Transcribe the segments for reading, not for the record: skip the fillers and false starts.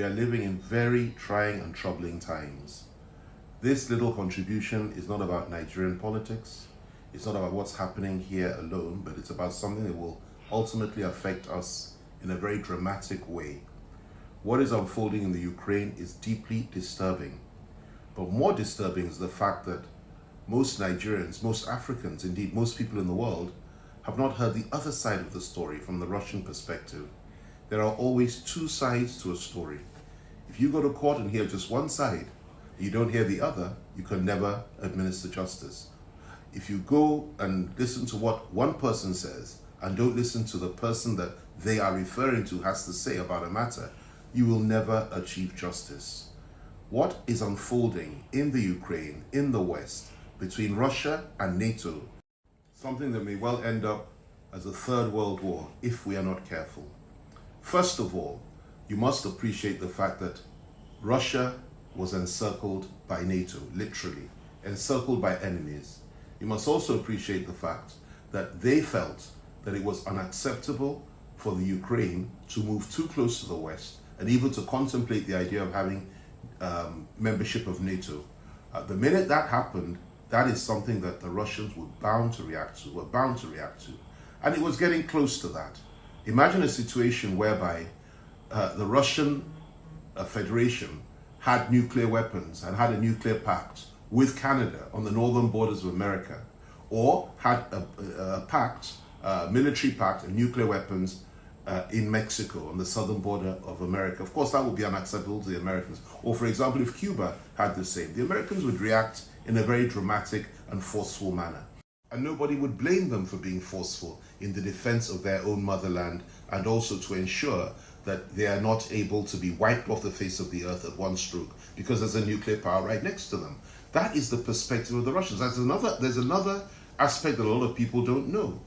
we are living in very trying and troubling times. This little contribution is not about Nigerian politics. It's not about what's happening here alone, but it's about something that will ultimately affect us in a very dramatic way. What is unfolding in the Ukraine is deeply disturbing. But more disturbing is the fact that most Nigerians, most Africans, indeed most people in the world, have not heard the other side of the story from the Russian perspective. There are always two sides to a story. If you go to court and hear just one side, and you don't hear the other, you can never administer justice. If you go and listen to what one person says and don't listen to the person that they are referring to has to say about a matter, you will never achieve justice. What is unfolding in the Ukraine, in the West, between Russia and NATO, something that may well end up as a third world war if we are not careful. First of all, you must appreciate the fact that Russia was encircled by NATO, literally, encircled by enemies. You must also appreciate the fact that they felt that it was unacceptable for the Ukraine to move too close to the West and even to contemplate the idea of having membership of NATO. The minute that happened, that is something that the Russians were bound to react to, And it was getting close to that. Imagine a situation whereby the Russian Federation had nuclear weapons and had a nuclear pact with Canada on the northern borders of America, or had a pact, military pact and nuclear weapons in Mexico on the southern border of America. Of course, that would be unacceptable to the Americans. Or for example, if Cuba had the same, the Americans would react in a very dramatic and forceful manner. And nobody would blame them for being forceful in the defense of their own motherland, and also to ensure that they are not able to be wiped off the face of the earth at one stroke because there's a nuclear power right next to them. That is the perspective of the Russians. There's another aspect that a lot of people don't know.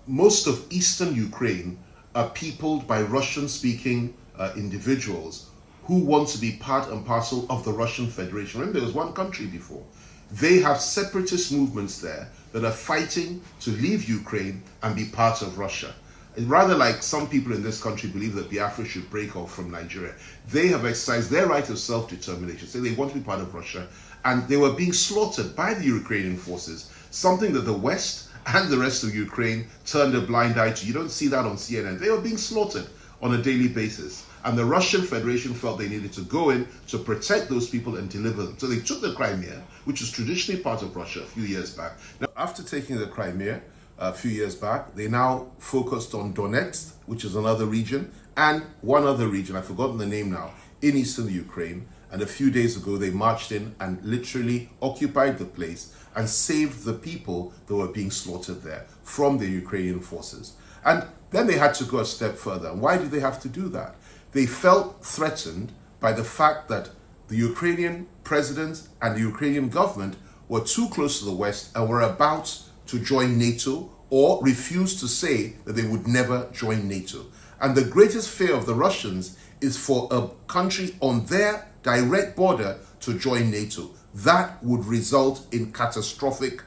Most of eastern Ukraine are peopled by Russian-speaking individuals who want to be part and parcel of the Russian Federation. Remember, there was one country before. They have separatist movements there that are fighting to leave Ukraine and be part of Russia. Rather like some people in this country believe that Biafra should break off from Nigeria. They have exercised their right of self-determination, say they want to be part of Russia, and they were being slaughtered by the Ukrainian forces, something that the West and the rest of Ukraine turned a blind eye to. You don't see that on CNN. They were being slaughtered on a daily basis. And the Russian Federation felt they needed to go in to protect those people and deliver them. So they took the Crimea, which was traditionally part of Russia a few years back. Now, after taking the Crimea a few years back, they now focused on Donetsk, which is another region, and one other region, I've forgotten the name now, in eastern Ukraine. And a few days ago, they marched in and literally occupied the place and saved the people that were being slaughtered there from the Ukrainian forces. And then they had to go a step further. And why did they have to do that? They felt threatened by the fact that the Ukrainian president and the Ukrainian government were too close to the West and were about to join NATO, or refused to say that they would never join NATO. And the greatest fear of the Russians is for a country on their direct border to join NATO. That would result in catastrophic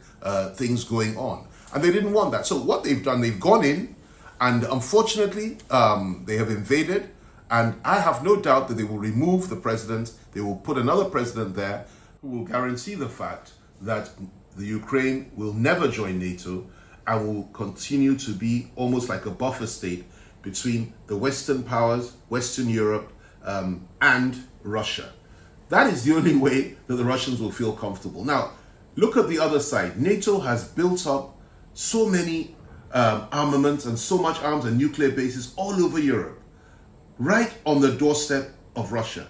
things going on. And they didn't want that. So what they've done, they've gone in, and unfortunately, they have invaded. And I have no doubt that they will remove the president. They will put another president there who will guarantee the fact that the Ukraine will never join NATO and will continue to be almost like a buffer state between the Western powers, Western Europe, and Russia. That is the only way that the Russians will feel comfortable. Now, look at the other side. NATO has built up so many armaments and so much arms and nuclear bases all over Europe, right on the doorstep of Russia.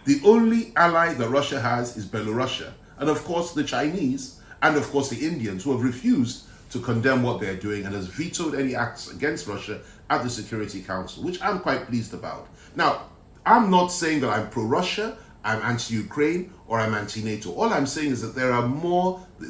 The only ally that Russia has is Belarus, and of course the Chinese, and of course the Indians, who have refused to condemn what they're doing and has vetoed any acts against Russia at the Security Council, which I'm quite pleased about. Now, I'm not saying that I'm pro-Russia, I'm anti-Ukraine, or I'm anti-NATO. All I'm saying is that there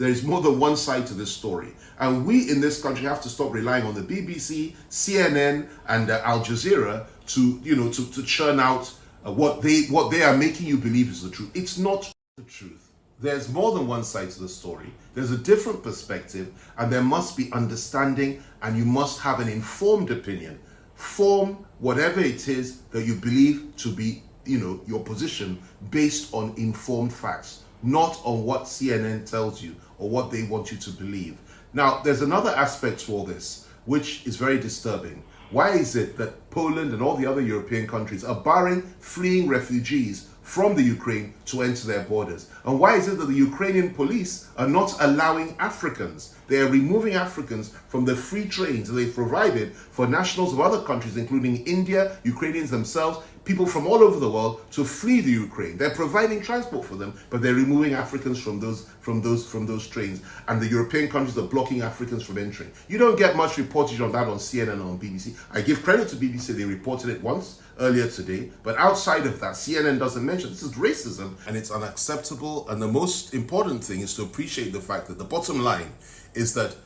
is more than one side to this story. And we in this country have to stop relying on the BBC, CNN, and Al Jazeera to churn out what they are making you believe is the truth. It's not the truth. There's more than one side to the story. There's a different perspective, and there must be understanding, and you must have an informed opinion form whatever it is that you believe to be, your position based on informed facts, not on what CNN tells you or what they want you to believe. Now, there's another aspect to all this, which is very disturbing. Why is it that Poland and all the other European countries are barring fleeing refugees from the Ukraine to enter their borders? And why is it that the Ukrainian police are not allowing Africans? They are removing Africans from the free trains that they've provided for nationals of other countries, including India, Ukrainians themselves, people from all over the world to flee the Ukraine. They're providing transport for them, but they're removing Africans from those trains. And the European countries are blocking Africans from entering. You don't get much reportage on that on CNN or on BBC. I give credit to BBC, they reported it once earlier today, but outside of that, CNN doesn't mention. This is racism and it's unacceptable. And the most important thing is to appreciate the fact that the bottom line is that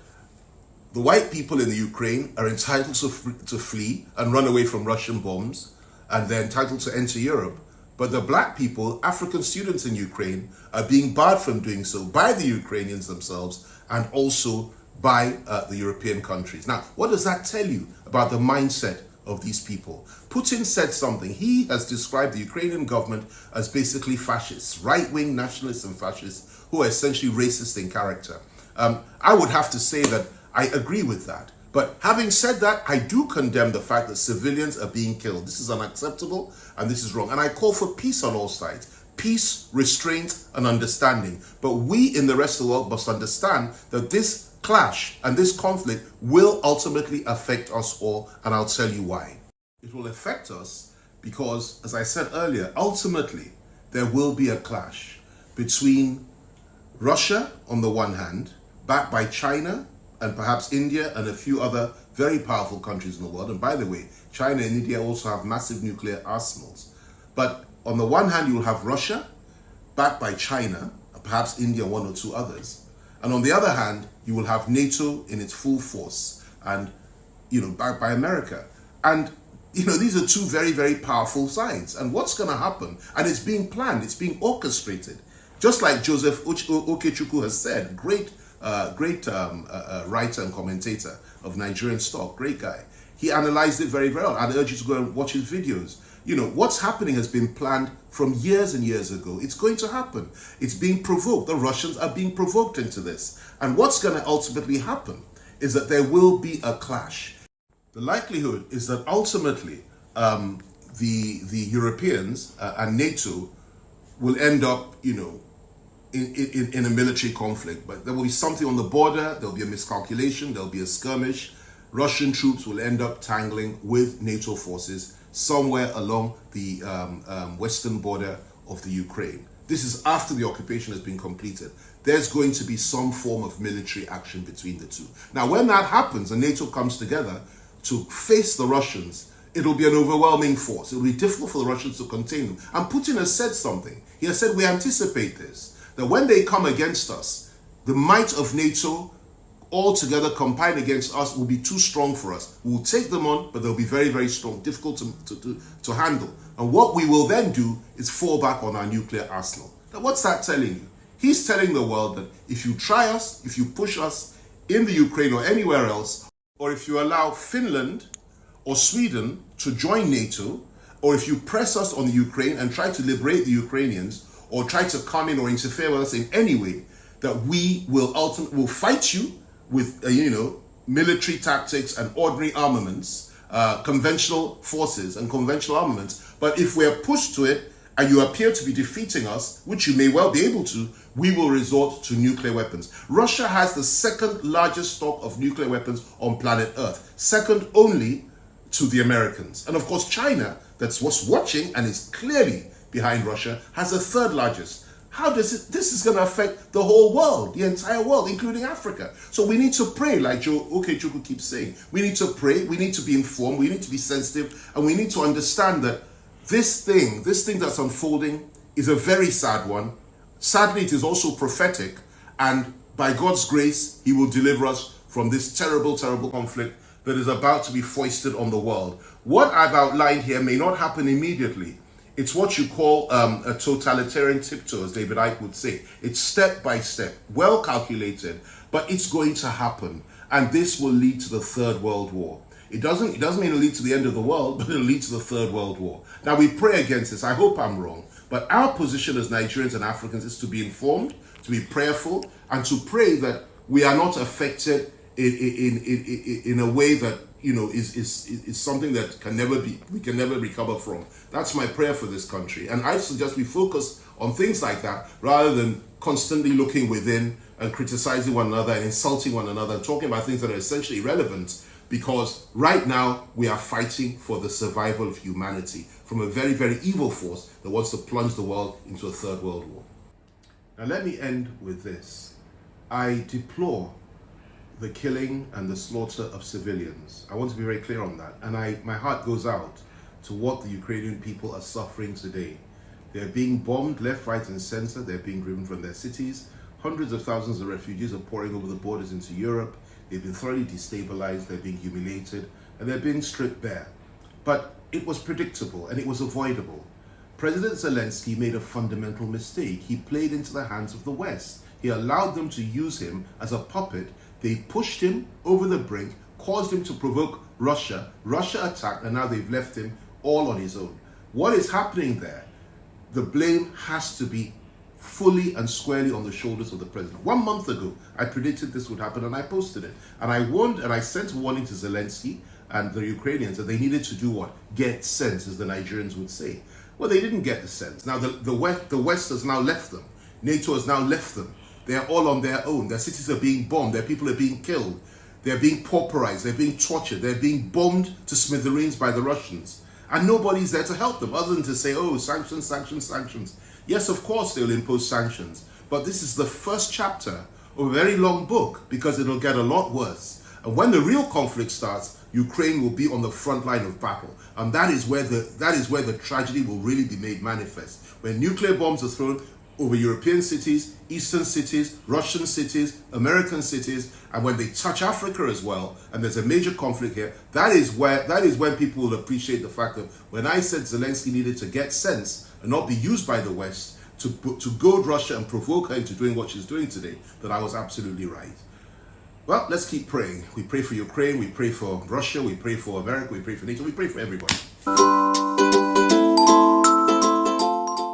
the white people in the Ukraine are entitled to flee and run away from Russian bombs, and they're entitled to enter Europe. But the black people, African students in Ukraine, are being barred from doing so by the Ukrainians themselves and also by the European countries. Now, what does that tell you about the mindset of these people? Putin said something. He has described the Ukrainian government as basically fascists, right-wing nationalists and fascists who are essentially racist in character. I would have to say that I agree with that. But having said that, I do condemn the fact that civilians are being killed. This is unacceptable and this is wrong. And I call for peace on all sides. Peace, restraint, and understanding. But we in the rest of the world must understand that this clash and this conflict will ultimately affect us all, and I'll tell you why. It will affect us because, as I said earlier, ultimately there will be a clash between Russia on the one hand, backed by China and perhaps India and a few other very powerful countries in the world. And by the way, China and India also have massive nuclear arsenals. But on the one hand, you will have Russia, backed by China, perhaps India, one or two others. And on the other hand, you will have NATO in its full force and, backed by America. And, these are two very, very powerful sides. And what's going to happen? And it's being planned, it's being orchestrated. Just like Joseph Okechukwu has said, great writer and commentator of Nigerian stock, great guy. He analyzed it very, very well. I'd urge you to go and watch his videos. What's happening has been planned from years and years ago. It's going to happen. It's being provoked. The Russians are being provoked into this. And what's going to ultimately happen is that there will be a clash. The likelihood is that ultimately the Europeans and NATO will end up, in a military conflict, but there will be something on the border, there'll be a miscalculation, there'll be a skirmish. Russian troops will end up tangling with NATO forces somewhere along the western border of the Ukraine. This is after the occupation has been completed. There's going to be some form of military action between the two. Now, when that happens and NATO comes together to face the Russians, it'll be an overwhelming force. It'll be difficult for the Russians to contain them. And Putin has said something. He has said, we anticipate this, that when they come against us, the might of NATO all together combined against us will be too strong for us. We'll take them on, but they'll be very, very strong, difficult to handle. And what we will then do is fall back on our nuclear arsenal. Now, what's that telling you? He's telling the world that if you try us, if you push us in the Ukraine or anywhere else, or if you allow Finland or Sweden to join NATO, or if you press us on the Ukraine and try to liberate the Ukrainians, or try to come in or interfere with us in any way, that we will ultimately fight you with, military tactics and ordinary armaments, conventional forces and conventional armaments. But if we are pushed to it and you appear to be defeating us, which you may well be able to, we will resort to nuclear weapons. Russia has the second largest stock of nuclear weapons on planet Earth, second only to the Americans. And of course, China, that's what's watching and is clearly behind Russia, has a third largest. How does this is going to affect the whole world, the entire world, including Africa. So we need to pray, like Joe Okechukwu keeps saying. We need to pray, we need to be informed, we need to be sensitive, and we need to understand that this thing that's unfolding is a very sad one. Sadly, it is also prophetic, and by God's grace, he will deliver us from this terrible, terrible conflict that is about to be foisted on the world. What I've outlined here may not happen immediately. It's what you call a totalitarian tiptoe, as David Icke would say. It's step by step, well calculated, but it's going to happen. And this will lead to the Third World War. It doesn't mean it'll lead to the end of the world, but it'll lead to the Third World War. Now, we pray against this. I hope I'm wrong. But our position as Nigerians and Africans is to be informed, to be prayerful, and to pray that we are not affected in a way that, is something that we can never recover from. That's my prayer for this country. And I suggest we focus on things like that rather than constantly looking within and criticizing one another and insulting one another and talking about things that are essentially irrelevant, because right now we are fighting for the survival of humanity from a very, very evil force that wants to plunge the world into a Third World War. Now let me end with this. I deplore the killing and the slaughter of civilians. I want to be very clear on that. And my heart goes out to what the Ukrainian people are suffering today. They're being bombed left, right, and center. They're being driven from their cities. Hundreds of thousands of refugees are pouring over the borders into Europe. They've been thoroughly destabilized. They're being humiliated, and they're being stripped bare. But it was predictable and it was avoidable. President Zelensky made a fundamental mistake. He played into the hands of the West. He allowed them to use him as a puppet. They pushed him over the brink, caused him to provoke Russia. Russia attacked, and now they've left him all on his own. What is happening there? The blame has to be fully and squarely on the shoulders of the president. 1 month ago, I predicted this would happen, and I posted it. And I warned, and I sent a warning to Zelensky and the Ukrainians that they needed to do what? Get sense, as the Nigerians would say. Well, they didn't get the sense. Now, the West has now left them. NATO has now left them. They are all on their own. Their cities are being bombed. Their people are being killed. They're being pauperized. They're being tortured. They're being bombed to smithereens by the Russians. And nobody's there to help them other than to say, oh, sanctions, sanctions, sanctions. Yes, of course, they'll impose sanctions. But this is the first chapter of a very long book, because it'll get a lot worse. And when the real conflict starts, Ukraine will be on the front line of battle. And that is where the tragedy will really be made manifest. When nuclear bombs are thrown over European cities, Eastern cities, Russian cities, American cities, and when they touch Africa as well, and there's a major conflict here, that is when people will appreciate the fact that when I said Zelensky needed to get sense and not be used by the West to goad Russia and provoke her into doing what she's doing today, that I was absolutely right. Well, let's keep praying. We pray for Ukraine, we pray for Russia, we pray for America, we pray for NATO, we pray for everybody.